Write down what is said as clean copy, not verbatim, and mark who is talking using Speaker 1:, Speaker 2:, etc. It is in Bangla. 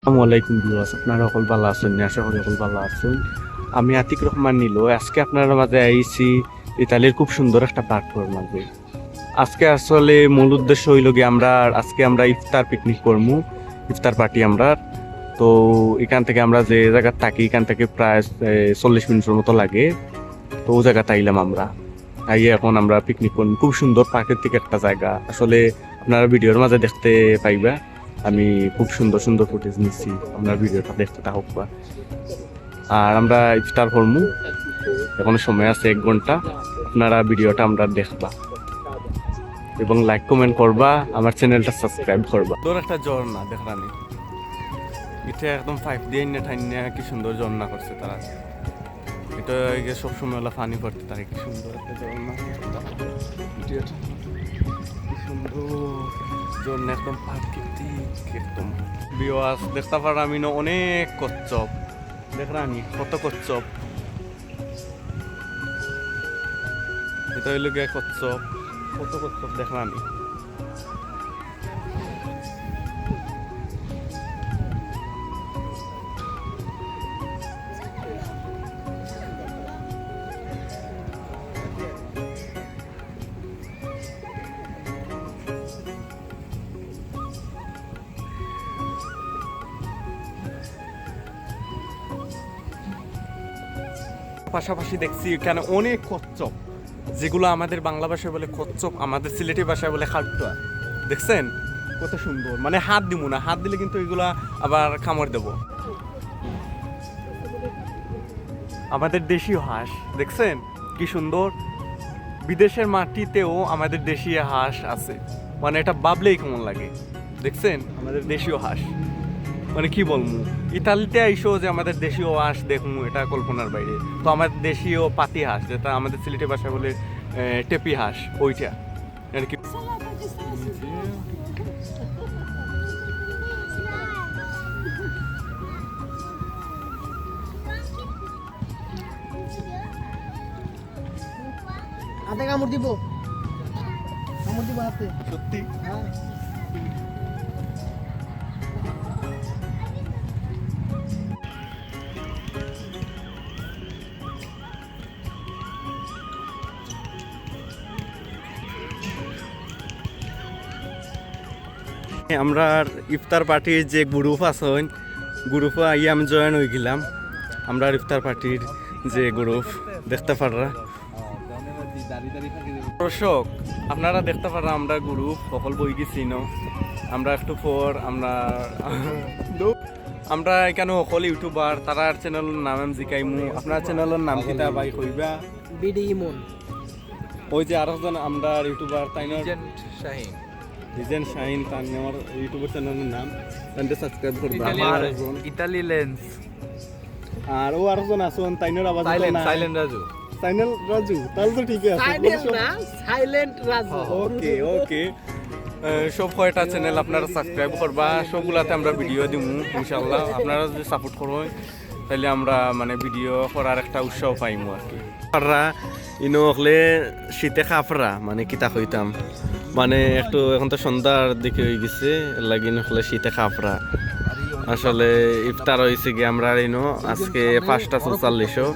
Speaker 1: আসসালামু আলাইকুম ভিউয়ার্স, আপনারা সকল ভালো আছেন? আশা করি সকল ভালো আছেন। আমি আতিক রহমান নীল। আজকে আপনার মাঝে আইছি ইতালির খুব সুন্দর একটা প্ল্যাটফর্ম মাঝে। আজকে আসলে মূল উদ্দেশ্য হইল গিয়ে আমরা ইফতার পিকনিক করবো, ইফতার পার্টি আমরা। তো এখান থেকে আমরা যে জায়গা থাকি এখান থেকে প্রায় 40 মিনিটের মতো লাগে। তো ও জায়গাতে আইলাম আমরা। আইয়ে এখন আমরা পিকনিক করবো। খুব সুন্দর প্রাকৃতিক একটা জায়গা, আসলে আপনারা ভিডিওর মাঝে দেখতে পাইবা। আমি খুব সুন্দর সুন্দর ফুটেজ নিচ্ছি, আপনার ভিডিওটা দেখতে থাকবা। আর আমরা ইফতার করবো, এখন সময় আছে 1 ঘন্টা। আপনারা ভিডিওটা আমরা দেখবা এবং লাইক কমেন্ট করবা, আমার চ্যানেলটা সাবস্ক্রাইব করবা। সুন্দর একটা ঝর্ণা দেখানি, এটা একদম 5 দিয়ে ঠাইনে কি সুন্দর ঝর্ণা করছে তারা। এটা সবসময় ওলা পানি পড়তে থাকে, কি সুন্দর একটা ঝর্ণা। সুন্দর ঝর্ণা, একদম প্রাকৃতিক একদম। ভিউয়ার্স দেখতে পার আমি অনেক কচ্ছপ দেখরানি, কত কচ্ছপ। এটা হইল গিয়ে কচ্ছপ, কত কচ্ছপ দেখরানি। পাশাপাশি দেখছি এখানে অনেক কচ্ছপ, যেগুলো আমাদের বাংলা ভাষায় বলে কচ্ছপ, আমাদের সিলেটি ভাষায় বলে খাটুয়া। দেখছেন কত সুন্দর, মানে হাত দিব না, হাত দিলে কিন্তু এগুলা আবার কামড় দেব। আমাদের দেশীয় হাঁস দেখছেন কি সুন্দর, বিদেশের মাটিতেও আমাদের দেশীয় হাঁস আছে, মানে এটা ভাবলেই কেমন লাগে। দেখছেন আমাদের দেশীয় হাঁস, মানে কি বলবো, ইতালিতে আইসো যে আমাদের দেশীয় হাঁস দেখবো, এটা কল্পনার বাইরে। তো আমাদের দেশীয় পাতি হাঁস, যেটা আমাদের সিলেটি ভাষায় বলে টেপি হাঁস, ওইটা আর কি।
Speaker 2: হাতে কামড় দিব, কামড় দিব হাতে।
Speaker 1: সত্যি
Speaker 2: হ্যাঁ
Speaker 1: আমরা ইফতার পার্টির যে গ্রুপ আছে, গ্রুপে আইয়ে আমি জয়েন হয়ে গেলাম। আমরা ইফতার পার্টির যে গ্রুপ দেখতে পাররা দর্শক, আপনারা দেখতে পাররা আমরা গ্রুপ সকল বই গেছি ন। আমরা একটু পর আমরা এখানে সকল ইউটিউবার, তারার চ্যানেলের নাম আমি জিকাইমু। আপনার চ্যানেলের নাম কিতা ভাই কইবা?
Speaker 2: বিডি ইমন।
Speaker 1: ওই যে আরেকজন আমরা ইউটিউবার তাই না,
Speaker 3: শাহিন
Speaker 1: লিজেন্ড শাহিন, তার আমার ইউটিউবের চ্যানেলের নাম, তাইতে সাবস্ক্রাইব করবা।
Speaker 3: ইতালি লেন্স
Speaker 1: আর ও আরেকজন আছেন তাইনের আওয়াজ
Speaker 3: সাইলেন্ট রাজু
Speaker 1: সাইনাল রাজু, তাহলে তো ঠিক আছে।
Speaker 2: সাইলেন্ট না, সাইলেন্ট রাজু।
Speaker 1: ওকে ওকে, সব কয়টা চ্যানেল আপনারা সাবস্ক্রাইব করবা, সবগুলাতে আমরা ভিডিও দিব ইনশাআল্লাহ। আপনারা যদি সাপোর্ট করবেন তাহলে আমরা মানে ভিডিও করার একটা উৎসাহ পাইমু আর কি। আপনারা ইনো হলে শীতে খাফরা মানে কিতা কইতাম, মানে একটু এখন তো সন্ধ্যার দিকে হয়ে গেছে, লাগিন হলে শীতে খাফরা। আসলে ইফতার হয়েছে কি আমরা ইনো আজকে 5টা 44।